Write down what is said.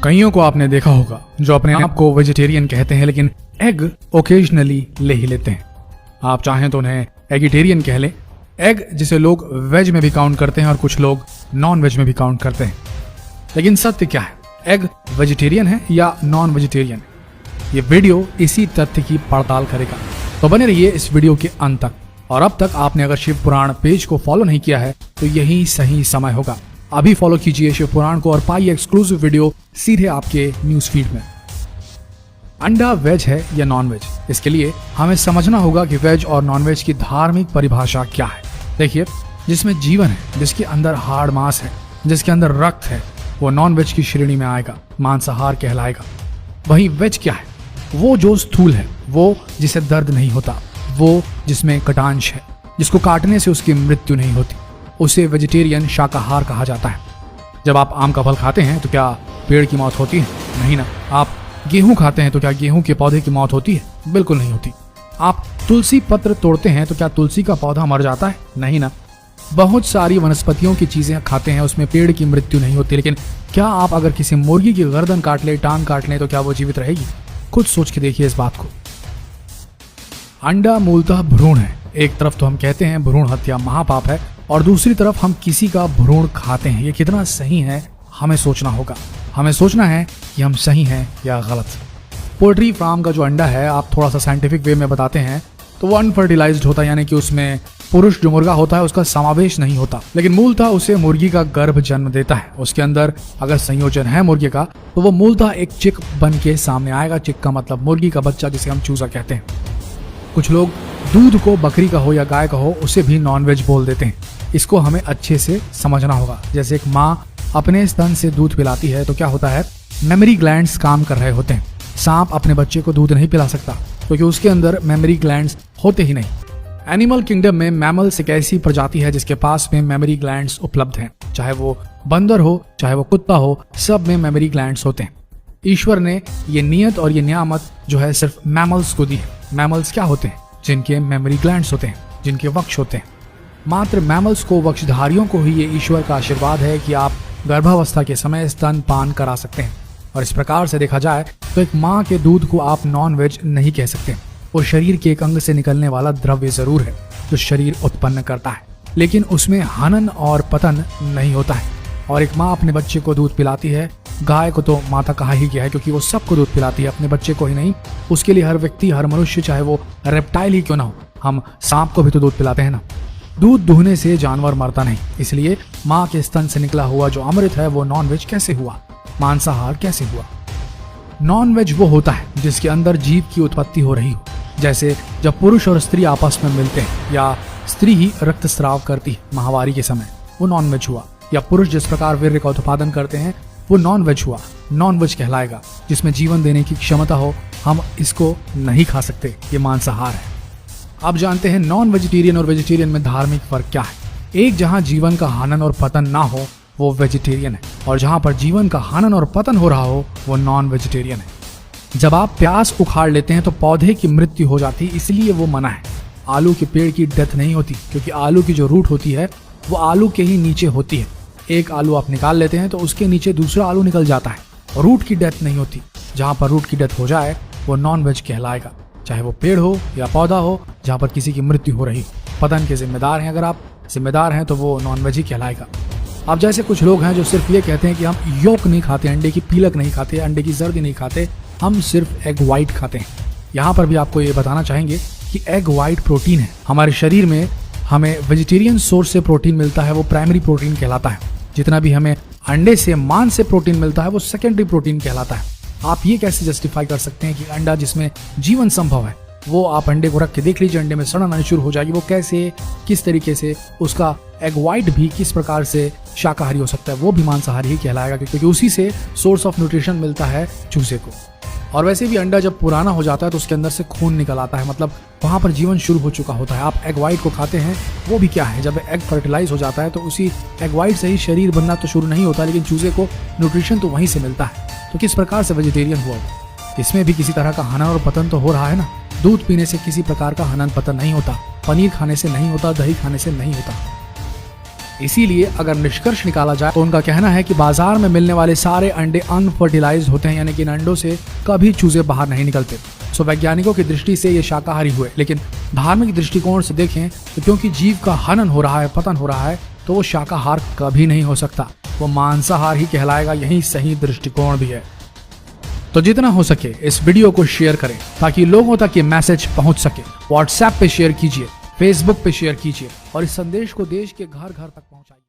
कईयों को आपने देखा होगा जो अपने आप को वेजिटेरियन कहते हैं लेकिन एग ओकेजनली ले ही लेते हैं। आप चाहें तो उन्हें एगिटेरियन कह लें। एग जिसे लोग वेज में भी काउंट करते हैं और कुछ लोग नॉन वेज में भी काउंट करते हैं। लेकिन सत्य क्या है, एग वेजिटेरियन है या नॉन वेजिटेरियन? ये वीडियो इसी तथ्य की पड़ताल करेगा, तो बने रहिए इस वीडियो के अंत तक। और अब तक आपने अगर शिव पुराण पेज को फॉलो नहीं किया है तो यही सही समय होगा। अभी फॉलो कीजिए शिव पुराण को और पाइए एक्सक्लूसिव वीडियो सीधे आपके न्यूज फीड में। अंडा वेज है या नॉन वेज, इसके लिए हमें समझना होगा कि वेज और नॉन वेज की धार्मिक परिभाषा क्या है। देखिए, जिसमें जीवन है, जिसके अंदर हाड़ मांस है, जिसके अंदर रक्त है, वो नॉन वेज की श्रेणी में आएगा, मांसाहार कहलाएगा। वहीं वेज क्या है? वो जो स्थूल है, वो जिसे दर्द नहीं होता, वो जिसमें कटांश है, जिसको काटने से उसकी मृत्यु नहीं होती, उसे वेजिटेरियन शाकाहार कहा जाता है। जब आप आम का फल खाते हैं तो क्या पेड़ की मौत होती है? नहीं ना। आप गेहूं खाते हैं तो क्या गेहूं के पौधे की मौत होती है? बिल्कुल नहीं होती। आप तुलसी पत्र तोड़ते हैं तो क्या तुलसी का पौधा मर जाता है? नहीं ना। बहुत सारी वनस्पतियों की चीजें खाते हैं, उसमें पेड़ की मृत्यु नहीं होती। लेकिन क्या आप अगर किसी मुर्गी की गर्दन काट ले, टांग काट ले, तो क्या वो जीवित रहेगी? खुद सोच के देखिए इस बात को। अंडा मूलतः भ्रूण है। एक तरफ तो हम कहते हैं भ्रूण हत्या महापाप है और दूसरी तरफ हम किसी का भ्रूण खाते हैं। ये कितना सही है हमें सोचना होगा। हमें सोचना है कि हम सही हैं या गलत। पोल्ट्री फार्म का जो अंडा है, आप थोड़ा सा साइंटिफिक वे में बताते हैं तो वो अनफर्टिलाइज्ड होता है, यानी कि उसमें पुरुष जो मुर्गा होता है उसका समावेश नहीं होता, लेकिन मूलतः उसे मुर्गी का गर्भ जन्म देता है। उसके अंदर अगर संयोजन है मुर्गे का तो वो मूलतः एक चिक बन के सामने आएगा। चिक का मतलब मुर्गी का बच्चा, जिसे हम चूजा कहते हैं। कुछ लोग दूध को बकरी का हो या गाय का हो उसे भी नॉनवेज बोल देते हैं। इसको हमें अच्छे से समझना होगा। जैसे एक माँ अपने स्तन से दूध पिलाती है तो क्या होता है, मेमोरी ग्लैंड्स काम कर रहे होते हैं। सांप अपने बच्चे को दूध नहीं पिला सकता क्योंकि उसके अंदर मेमोरी ग्लैंड्स होते ही नहीं। एनिमल किंगडम में मैमल्स एक ऐसी प्रजाति है जिसके पास में मेमोरी ग्लैंड्स उपलब्ध हैं। चाहे वो बंदर हो, चाहे वो कुत्ता हो, सब में मेमोरी ग्लैंड्स होते हैं। ईश्वर ने ये नियत और ये नियामत जो है सिर्फ मैमल्स को दी है। मैमल्स क्या होते हैं? जिनके मेमोरी ग्लैंड्स होते हैं, जिनके वक्ष होते हैं। मात्र मैमल्स को, वक्षधारियों को ही ये ईश्वर का आशीर्वाद है कि आप गर्भावस्था के समय स्तन पान करा सकते हैं। और इस प्रकार से देखा जाए तो एक माँ के दूध को आप नॉन वेज नहीं कह सकते। वो शरीर के एक अंग से निकलने वाला द्रव्य जरूर है जो शरीर उत्पन्न करता है, लेकिन उसमें हनन और पतन नहीं होता है। और एक माँ अपने बच्चे को दूध पिलाती है। गाय को तो माता कहा ही गया है क्योंकि वो सबको दूध पिलाती है, अपने बच्चे को ही नहीं। उसके लिए हर व्यक्ति, हर मनुष्य, चाहे वो रेप्टाइल ही क्यों ना हो, हम सांप को भी तो दूध पिलाते हैं ना। दूध दुहने से जानवर मरता नहीं, इसलिए माँ के स्तन से निकला हुआ जो अमृत है वो नॉन वेज कैसे हुआ, मांसाहार कैसे हुआ? नॉन वेज वो होता है जिसके अंदर जीव की उत्पत्ति हो रही हो। जैसे जब पुरुष और स्त्री आपस में मिलते हैं, या स्त्री ही रक्तस्राव करती है माहवारी के समय, वो नॉन वेज हुआ। या पुरुष जिस प्रकार वीर्य का उत्पादन करते हैं वो नॉन वेज हुआ। नॉन वेज कहलाएगा जिसमें जीवन देने की क्षमता हो। हम इसको नहीं खा सकते, ये मांसाहार है। आप जानते हैं नॉन वेजिटेरियन और वेजिटेरियन में धार्मिक फर्क क्या है? एक जहां जीवन का हनन और पतन ना हो वो वेजिटेरियन है, और जहां पर जीवन का हनन और पतन हो रहा हो वो नॉन वेजिटेरियन है। जब आप प्याज उखाड़ लेते हैं तो पौधे की मृत्यु हो जाती है, इसलिए वो मना है। आलू के पेड़ की डेथ नहीं होती क्योंकि आलू की जो रूट होती है वो आलू के ही नीचे होती है। एक आलू आप निकाल लेते हैं तो उसके नीचे दूसरा आलू निकल जाता है। रूट की डेथ नहीं होती। जहां पर रूट की डेथ हो जाए वो नॉन वेज कहलाएगा, चाहे वो पेड़ हो या पौधा हो, जहां पर किसी की मृत्यु हो रही। पतन के जिम्मेदार हैं, अगर आप जिम्मेदार हैं तो वो नॉन वेज ही कहलाएगा। अब जैसे कुछ लोग हैं जो सिर्फ ये कहते हैं कि हम योक नहीं खाते, अंडे की पीलक नहीं खाते, अंडे की जर्दी नहीं खाते, हम सिर्फ एग वाइट खाते हैं। यहाँ पर भी आपको ये बताना चाहेंगे कि एग वाइट प्रोटीन है। हमारे शरीर में हमें वेजिटेरियन सोर्स से प्रोटीन मिलता है, वो प्राइमरी प्रोटीन कहलाता है। जितना भी हमें अंडे से, मांस से प्रोटीन मिलता है वो सेकेंडरी प्रोटीन कहलाता है। आप ये कैसे जस्टिफाई कर सकते हैं कि अंडा जिसमें जीवन संभव है, वो आप अंडे को रख के देख लीजिए, अंडे में सड़न आनी शुरू हो जाएगी। वो कैसे, किस तरीके से उसका एग वाइट भी किस प्रकार से शाकाहारी हो सकता है? वो भी मांसाहारी ही कहलाएगा क्योंकि उसी से सोर्स ऑफ न्यूट्रिशन मिलता है चूजे को। और वैसे भी अंडा जब पुराना हो जाता है तो उसके अंदर से खून निकल आता है, मतलब वहां पर जीवन शुरू हो चुका होता है। आप एग वाइट को खाते हैं, वो भी क्या है, जब एग फर्टिलाइज हो जाता है तो उसी एग वाइट से ही शरीर बनना तो शुरू नहीं होता, लेकिन चूजे को न्यूट्रिशन तो वहीं से मिलता है। तो किस प्रकार से वेजिटेरियन हुआ वो? इसमें भी किसी तरह का हनन और पतन तो हो रहा है ना। दूध पीने से किसी प्रकार का हनन पतन नहीं होता, पनीर खाने से नहीं होता, दही खाने से नहीं होता। इसीलिए अगर निष्कर्ष निकाला जाए तो उनका कहना है कि बाजार में मिलने वाले सारे अंडे अनफर्टिलाइज्ड होते हैं, यानी कि इन अंडों से कभी चूजे बाहर नहीं निकलते। सो वैज्ञानिकों की दृष्टि से ये शाकाहारी हुए, लेकिन धार्मिक दृष्टिकोण से देखें तो क्योंकि जीव का हनन हो रहा है, पतन हो रहा है, तो वो शाकाहार कभी नहीं हो सकता, वो मांसाहार ही कहलाएगा। यही सही दृष्टिकोण भी है। तो जितना हो सके इस वीडियो को शेयर करें ताकि लोगों तक ये मैसेज पहुंच सके। व्हाट्सएप पे शेयर कीजिए, फेसबुक पे शेयर कीजिए और इस संदेश को देश के घर घर तक पहुंचाइए।